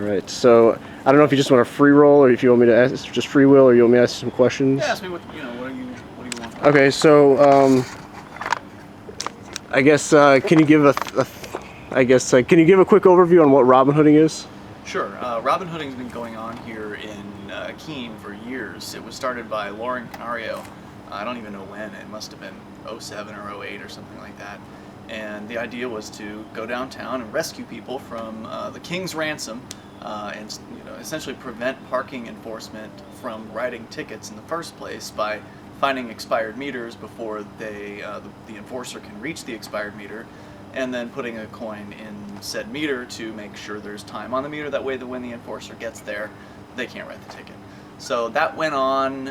right. So I don't know if you just want to free roll, or if you want me to ask just free will, or you want me to ask you some questions. Yeah, ask me what do you want? Okay, so I guess can you give can you give a quick overview on what Robin Hooding is? Sure. Robin Hooding's been going on here in Keene for years. It was started by Lauren Canario. I don't even know when. It must have been 07 or 08 or something like that. And the idea was to go downtown and rescue people from the King's ransom, and essentially prevent parking enforcement from writing tickets in the first place by finding expired meters before the enforcer can reach the expired meter, and then putting a coin in said meter to make sure there's time on the meter. That way, when the enforcer gets there, they can't write the ticket. So that went on.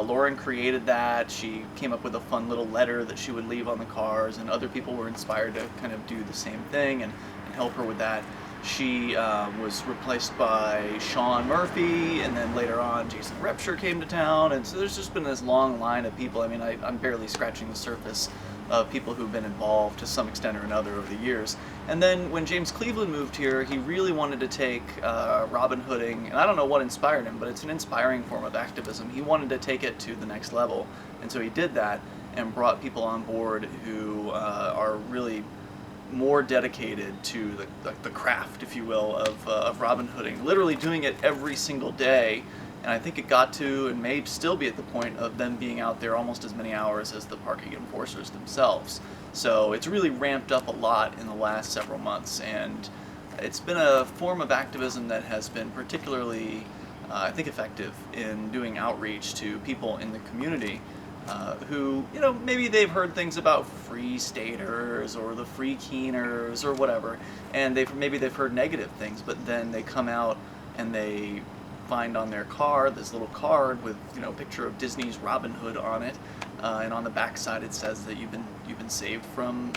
Lauren created that. She came up with a fun little letter that she would leave on the cars, and other people were inspired to kind of do the same thing and help her with that. She was replaced by Sean Murphy, and then later on Jason Repshire came to town, and so there's just been this long line of people. I mean, I'm barely scratching the surface of people who've been involved to some extent or another over the years. And then when James Cleveland moved here, he really wanted to take Robin Hooding, and I don't know what inspired him, but it's an inspiring form of activism. He wanted to take it to the next level, and so he did that and brought people on board who are really more dedicated to the craft, if you will, of Robin Hooding, literally doing it every single day. And I think it got to, and may still be at the point of them being out there almost as many hours as the parking enforcers themselves. So it's really ramped up a lot in the last several months, and it's been a form of activism that has been particularly, I think, effective in doing outreach to people in the community who, maybe they've heard things about free staters or the free keeners or whatever, and maybe they've heard negative things, but then they come out and they find on their car this little card with a picture of Disney's Robin Hood on it, and on the back side it says that you've been saved from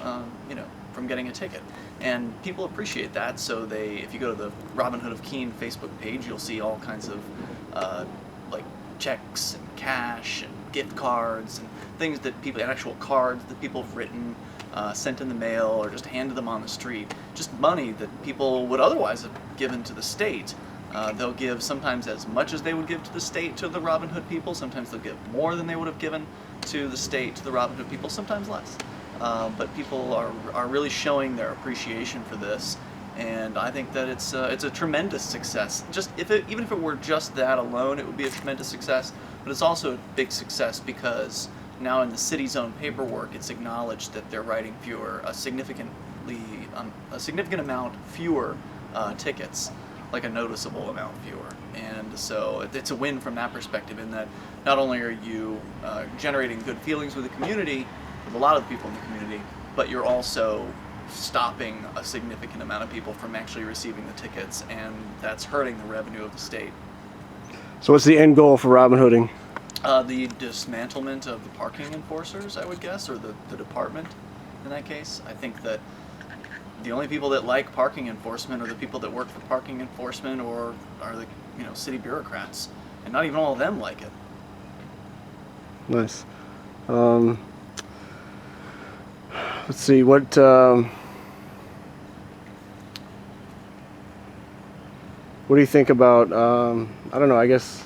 from getting a ticket, and people appreciate that. So if you go to the Robin Hood of Keene Facebook page, you'll see all kinds of like checks and cash and gift cards and things that and actual cards that people have written, sent in the mail, or just handed them on the street. Just money that people would otherwise have given to the state. They'll give sometimes as much as they would give to the state to the Robin Hood people. Sometimes they'll give more than they would have given to the state to the Robin Hood people. Sometimes less. But people are really showing their appreciation for this, and I think that it's a tremendous success. Even if it were just that alone, it would be a tremendous success. But it's also a big success because now in the city's own paperwork, it's acknowledged that they're writing a significant amount fewer tickets. Like a noticeable amount fewer. And so it's a win from that perspective, in that not only are you generating good feelings with the community, with a lot of the people in the community, but you're also stopping a significant amount of people from actually receiving the tickets, and that's hurting the revenue of the state. So what's the end goal for Robin Hooding? The dismantlement of the parking enforcers, I would guess, or the department in that case. I think that the only people that like parking enforcement are the people that work for parking enforcement, or are the city bureaucrats, and not even all of them like it. Nice. Let's see what. What do you think about? I don't know. I guess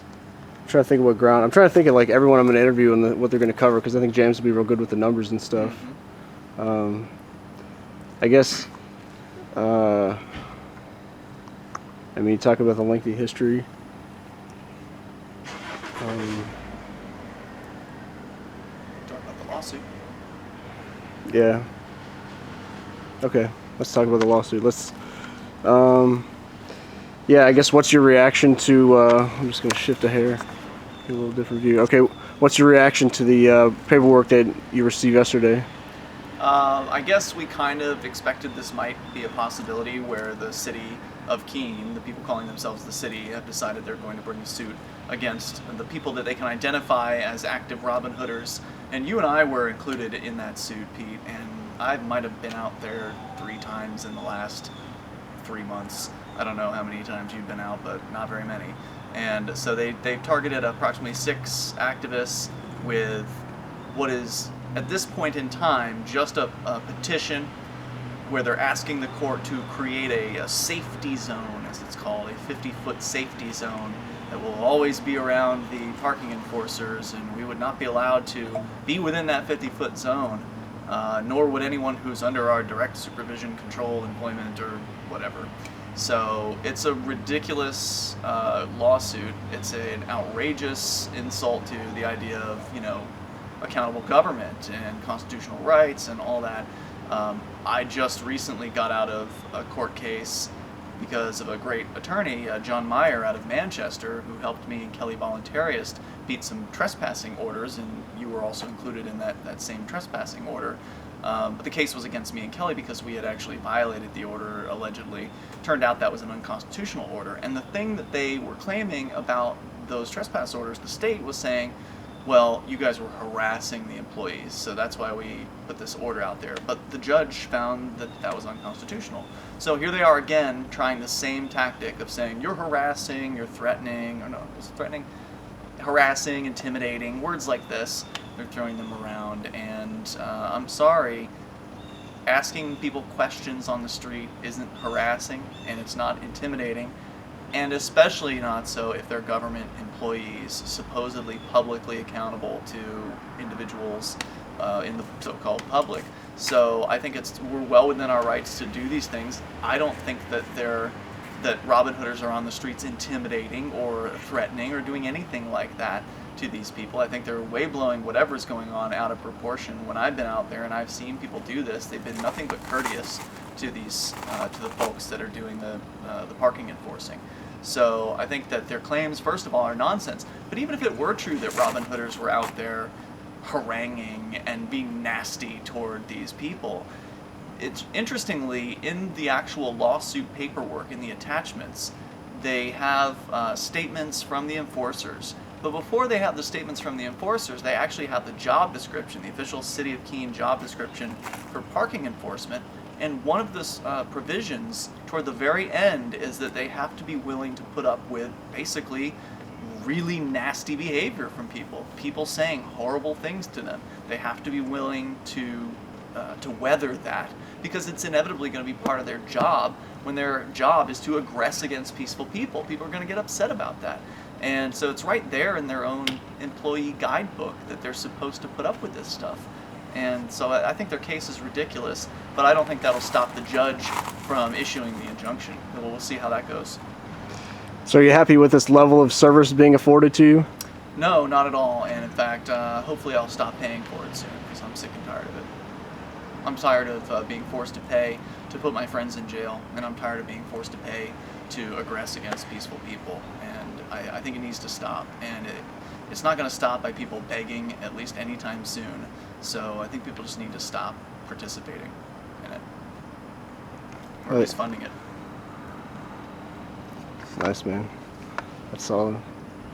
I'm trying to think of what ground. I'm trying to think of like everyone I'm going to interview and what they're going to cover, because I think James will be real good with the numbers and stuff. Mm-hmm. I guess. I mean, talk about the lengthy history. Talk about the lawsuit. Yeah. Okay. Let's talk about the lawsuit. Yeah, I guess what's your reaction to, I'm just going to shift a hair, get a little different view. Okay, what's your reaction to the paperwork that you received yesterday? I guess we kind of expected this might be a possibility, where the city of Keene, the people calling themselves the city, have decided they're going to bring a suit against the people that they can identify as active Robin Hooders. And you and I were included in that suit, Pete, and I might have been out there 3 times in the last 3 months. I don't know how many times you've been out, but not very many. And so they've targeted approximately 6 activists with what is, at this point in time, just a petition where they're asking the court to create a safety zone, as it's called, a 50-foot safety zone that will always be around the parking enforcers, and we would not be allowed to be within that 50-foot zone, nor would anyone who's under our direct supervision, control, employment, or whatever. So it's a ridiculous lawsuit. It's an outrageous insult to the idea of, accountable government and constitutional rights and all that. I just recently got out of a court case because of a great attorney, John Meyer out of Manchester, who helped me and Kelly Voluntarist beat some trespassing orders, and you were also included in that same trespassing order. But the case was against me and Kelly because we had actually violated the order, allegedly. Turned out that was an unconstitutional order. And the thing that they were claiming about those trespass orders, the state was saying, well, you guys were harassing the employees, so that's why we put this order out there. But the judge found that that was unconstitutional. So here they are again, trying the same tactic of saying, you're harassing, you're threatening, or no, was it threatening? Harassing, intimidating, words like this. They're throwing them around, and I'm sorry, asking people questions on the street isn't harassing, and it's not intimidating, and especially not so if they're government employees, supposedly publicly accountable to individuals in the so-called public. So I think we're well within our rights to do these things. I don't think that Robin Hooders are on the streets intimidating or threatening or doing anything like that to these people. I think they're way blowing whatever's going on out of proportion. When I've been out there and I've seen people do this, they've been nothing but courteous to these to the folks that are doing the parking enforcing. So I think that their claims, first of all, are nonsense. But even if it were true that Robin Hooders were out there haranguing and being nasty toward these people, it's interestingly, in the actual lawsuit paperwork, in the attachments, they have statements from the enforcers. But before they have the statements from the enforcers, they actually have the job description, the official City of Keene job description for parking enforcement. And one of the provisions toward the very end is that they have to be willing to put up with basically really nasty behavior from people saying horrible things to them. They have to be willing to weather that, because it's inevitably going to be part of their job. When their job is to aggress against peaceful people, people are going to get upset about that. And so it's right there in their own employee guidebook that they're supposed to put up with this stuff. And so I think their case is ridiculous, but I don't think that'll stop the judge from issuing the injunction. We'll see how that goes. So are you happy with this level of service being afforded to you? No, not at all. And in fact, hopefully I'll stop paying for it soon, because I'm sick and tired of it. I'm tired of being forced to pay to put my friends in jail, and I'm tired of being forced to pay to aggress against peaceful people. And I think it needs to stop. And it's not going to stop by people begging, at least anytime soon. So I think people just need to stop participating in it, or at least funding it. Nice, man. That's solid.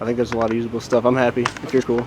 I think there's a lot of usable stuff. I'm happy if you're cool.